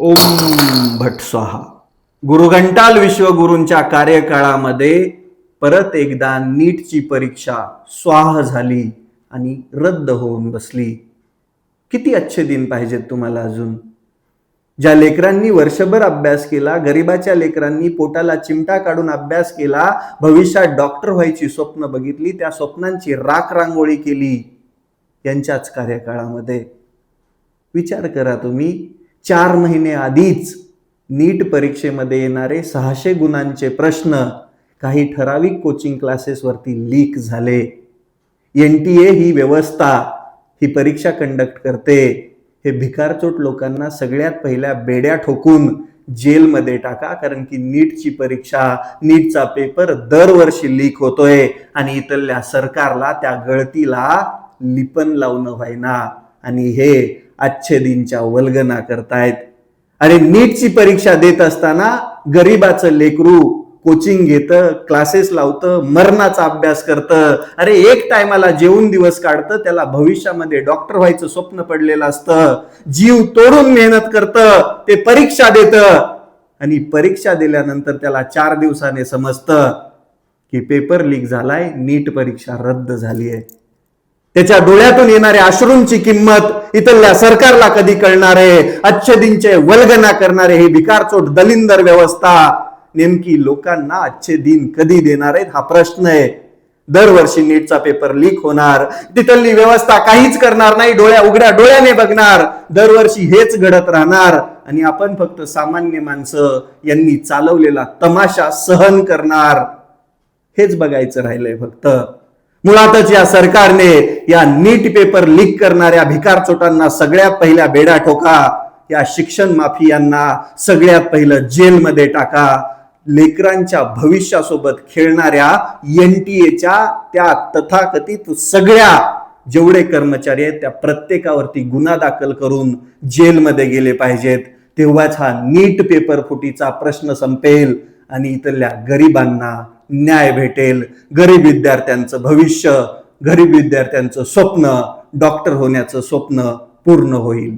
ओम भट स्वाहा. गुरुघंटाल विश्वगुरूंच्या कार्यकाळामध्ये परत एकदा नीटची परीक्षा स्वाहा झाली आणि रद्द होऊन बसली. किती अच्छे दिन पाहिजेत तुम्हाला अजून. ज्या लेकरांनी वर्षभर अभ्यास केला, गरिबाच्या लेकरांनी पोटाला चिमटा काढून अभ्यास केला, भविष्यात डॉक्टर व्हायची स्वप्न बघितली, त्या स्वप्नांची राख रांगोळी केली यांच्याच कार्यकाळामध्ये. विचार करा तुम्ही, 4 महिने आधीच नीट परीक्षेमध्ये येणारे 600 गुणांचे प्रश्न काही ठराविक कोचिंग क्लासेसवरती लीक झाले. NTA ही व्यवस्था ही परीक्षा कंडक्ट करते. हे भिकारचोट लोकांना सगळ्यात पहिल्या बेड्या ठोकून जेलमध्ये टाका, कारण की नीटची परीक्षा, नीटचा पेपर दरवर्षी लीक होतोय आणि इथल्या सरकारला त्या गळतीला लिपण लावणं व्हायना आणि हे अच्छे दिनच्या वल्गना करतायत. अरे नीटची परीक्षा देत असताना गरीबाचं लेकरू कोचिंग घेतं, क्लासेस लावतं, मरणाचा अभ्यास करतं, अरे एक टायमाला जेवून दिवस काढतं, त्याला भविष्यामध्ये डॉक्टर व्हायचं स्वप्न पडलेलं असतं, जीव तोडून मेहनत करतं, ते परीक्षा देतं आणि परीक्षा दिल्यानंतर त्याला 4 दिवसाने समजतं की पेपर लीक झालाय, नीट परीक्षा रद्द झाली आहे. त्याच्या डोळ्यातून येणाऱ्या अश्रूंची किंमत इथल्या सरकारला कधी कळणार आहे? अच्छे दिनचे वल्गना करणारे हे भिकारचोट दलिंदर व्यवस्था नेमकी लोकांना अच्छे दिन कधी देणार आहेत हा प्रश्न आहे. दरवर्षी नीटचा पेपर लीक होणार, तिथली व्यवस्था काहीच करणार नाही, उघड्या डोळ्याने बघणार, दरवर्षी हेच घडत राहणार आणि आपण फक्त सामान्य माणसं यांनी चालवलेला तमाशा सहन करणार. हेच बघायचं राहिलंय फक्त. मुळातच या सरकारने या नीट पेपर लीक करणाऱ्या भिकारचोटांना सगळ्यात पहिल्या बेड्या ठोका. या शिक्षण माफियांना सगळ्यात पहिलं जेलमध्ये टाका. लेकरांच्या भविष्यासोबत खेळणाऱ्या NTAच्या त्या तथाकथित सगळ्या जेवढे कर्मचारी आहेत त्या प्रत्येकावरती गुन्हा दाखल करून जेलमध्ये गेले पाहिजेत. तेव्हाच हा नीट पेपर फुटीचा प्रश्न संपेल आणि इथल्या गरिबांना न्याय भेटेल. गरीब विद्यार्थ्यांचं भविष्य, गरीब विद्यार्थ्यांचं स्वप्न, डॉक्टर होण्याचं स्वप्न पूर्ण होईल.